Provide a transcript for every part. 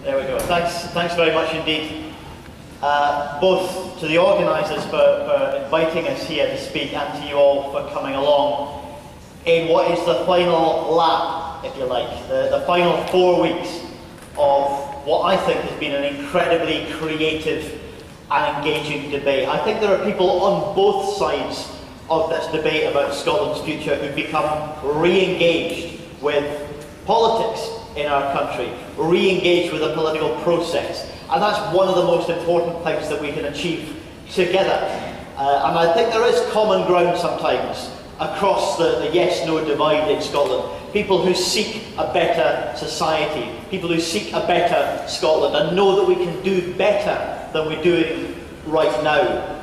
There we go. Thanks very much indeed, both to the organisers for inviting us here to speak and to you all for coming along in what is the final lap, if you like, the final 4 weeks of what I think has been an incredibly creative and engaging debate. I think there are people on both sides of this debate about Scotland's future who've become re-engaged with politics in our country, re-engaged with the political process, and that's one of the most important things that we can achieve together. And I think there is common ground sometimes across the yes-no divide in Scotland. People who seek a better society, people who seek a better Scotland and know that we can do better than we're doing right now.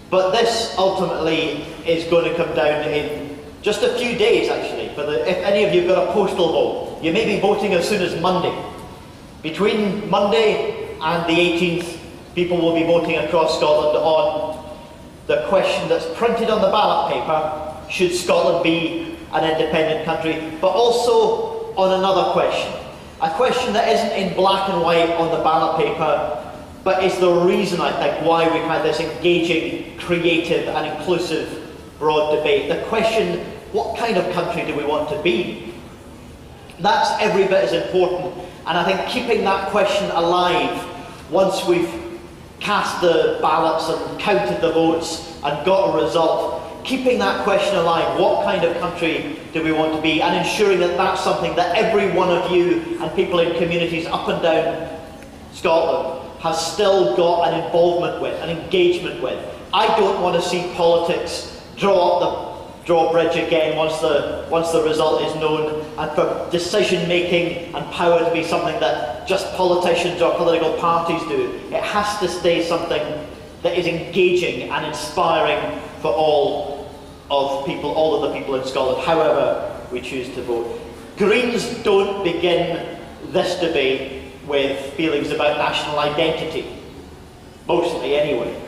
But this ultimately is going to come down in just a few days, actually. If any of you have got a postal vote, you may be voting as soon as Monday. Between Monday and the 18th, people will be voting across Scotland on the question that's printed on the ballot paper: should Scotland be an independent country? But also on another question, a question that isn't in black and white on the ballot paper, but is the reason, I think, why we've had this engaging, creative and inclusive broad debate. The question, what kind of country do we want to be? That's every bit as important, and I think keeping that question alive once we've cast the ballots and counted the votes and got a result, keeping that question alive, what kind of country do we want to be, and ensuring that that's something that every one of you and people in communities up and down Scotland has still got an involvement with, an engagement with. I don't want to see politics draw up the drawbridge again once the result is known, and for decision-making and power to be something that just politicians or political parties do. It has to stay something that is engaging and inspiring for all of the people in Scotland, however we choose to vote. Greens don't begin this debate with feelings about national identity, mostly anyway.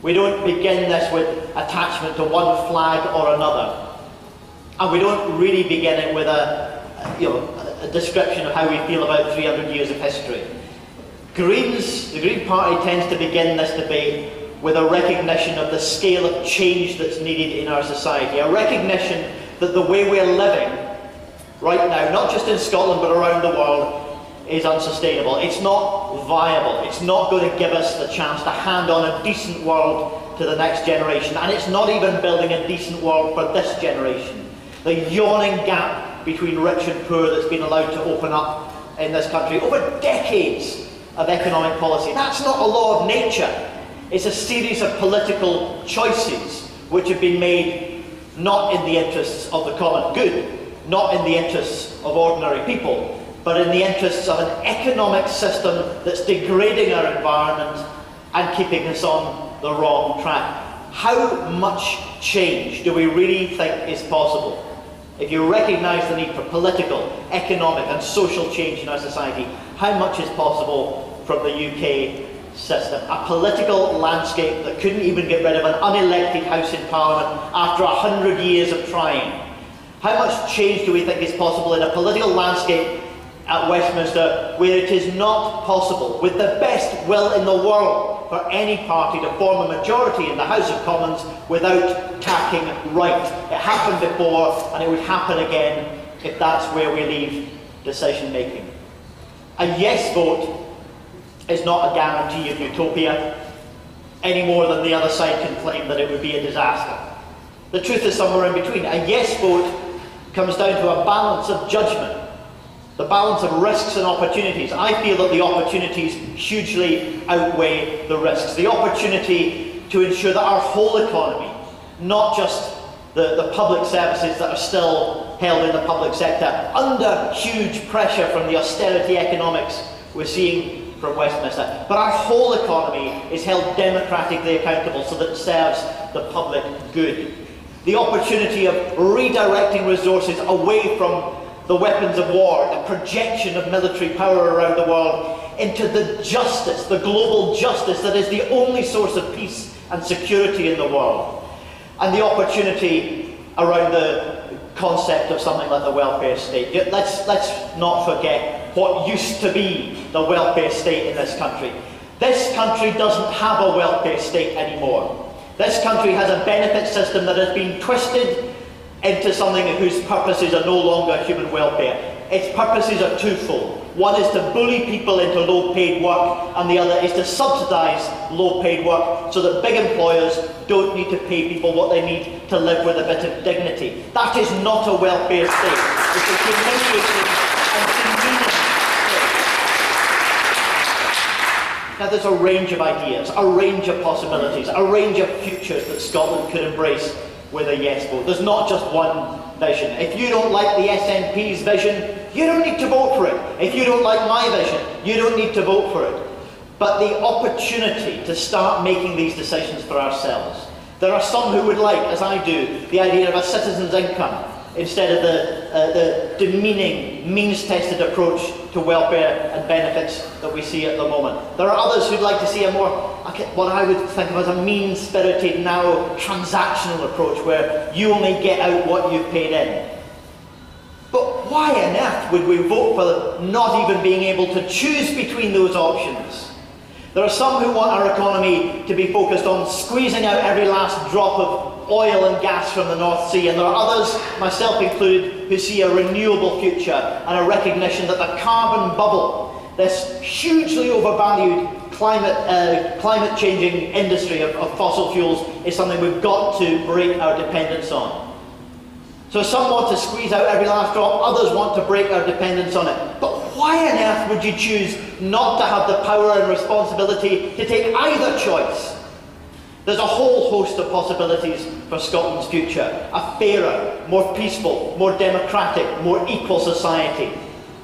We don't begin this with attachment to one flag or another, and we don't really begin it with a description of how we feel about 300 years of history. The Green Party tends to begin this debate with a recognition of the scale of change that's needed in our society, a recognition that the way we're living right now, not just in Scotland but around the world, is unsustainable. It's not viable. It's not going to give us the chance to hand on a decent world to the next generation, and it's not even building a decent world for this generation. The yawning gap between rich and poor that's been allowed to open up in this country over decades of economic policy, that's not a law of nature. It's a series of political choices which have been made not in the interests of the common good, not in the interests of ordinary people, but in the interests of an economic system that's degrading our environment and keeping us on the wrong track. How much change do we really think is possible? If you recognise the need for political, economic and social change in our society, how much is possible from the UK system? A political landscape that couldn't even get rid of an unelected House in Parliament after 100 years of trying. How much change do we think is possible in a political landscape at Westminster where it is not possible, with the best will in the world, for any party to form a majority in the House of Commons without tacking right? It happened before, and it would happen again if that's where we leave decision making. A yes vote is not a guarantee of utopia, any more than the other side can claim that it would be a disaster. The truth is somewhere in between. A yes vote comes down to a balance of judgment, the balance of risks and opportunities. I feel that the opportunities hugely outweigh the risks. The opportunity to ensure that our whole economy, not just the public services that are still held in the public sector, under huge pressure from the austerity economics we're seeing from Westminster, but our whole economy is held democratically accountable so that it serves the public good. The opportunity of redirecting resources away from the weapons of war, the projection of military power around the world, into the justice, the global justice that is the only source of peace and security in the world. And the opportunity around the concept of something like the welfare state. Let's not forget what used to be the welfare state in this country. This country doesn't have a welfare state anymore. This country has a benefit system that has been twisted into something whose purposes are no longer human welfare. Its purposes are twofold. One is to bully people into low-paid work, and the other is to subsidise low-paid work so that big employers don't need to pay people what they need to live with a bit of dignity. That is not a welfare state. It's a humiliating and demeaning state. Now, there's a range of ideas, a range of possibilities, a range of futures that Scotland could embrace with a yes vote. There's not just one vision. If you don't like the SNP's vision, you don't need to vote for it. If you don't like my vision, you don't need to vote for it. But the opportunity to start making these decisions for ourselves. There are some who would like, as I do, the idea of a citizen's income instead of the demeaning, means-tested approach to welfare and benefits that we see at the moment. There are others who'd like to see a more, what I would think of as a mean-spirited, narrow, transactional approach where you only get out what you've paid in. But why on earth would we vote for not even being able to choose between those options? There are some who want our economy to be focused on squeezing out every last drop of oil and gas from the North Sea, and there are others, myself included, who see a renewable future and a recognition that the carbon bubble, this hugely overvalued climate changing industry of fossil fuels, is something we've got to break our dependence on. So some want to squeeze out every last drop, others want to break our dependence on it. But why on earth would you choose not to have the power and responsibility to take either choice? There's a whole host of possibilities for Scotland's future. A fairer, more peaceful, more democratic, more equal society.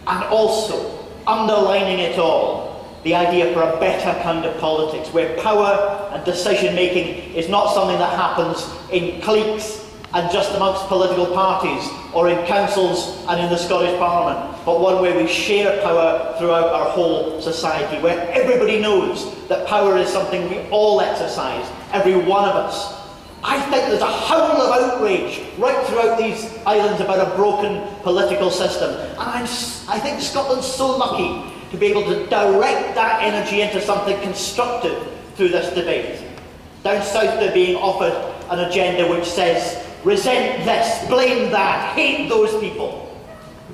And also, underlining it all, the idea for a better kind of politics, where power and decision-making is not something that happens in cliques and just amongst political parties, or in councils and in the Scottish Parliament, but one where we share power throughout our whole society, where everybody knows that power is something we all exercise, every one of us. I think there's a howl of outrage right throughout these islands about a broken political system, and I think Scotland's so lucky to be able to direct that energy into something constructive through this debate. Down south they're being offered an agenda which says, resent this, blame that, hate those people.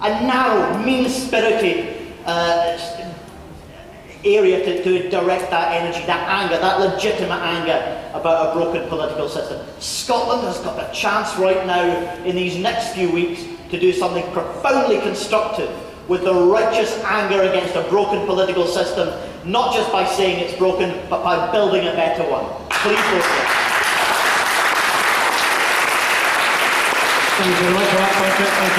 A narrow, mean-spirited area to direct that energy, that anger, that legitimate anger about a broken political system. Scotland has got a chance right now in these next few weeks to do something profoundly constructive with the righteous anger against a broken political system, not just by saying it's broken, but by building a better one. Please vote for it. Thank you very much for that, Patrick. Thank you.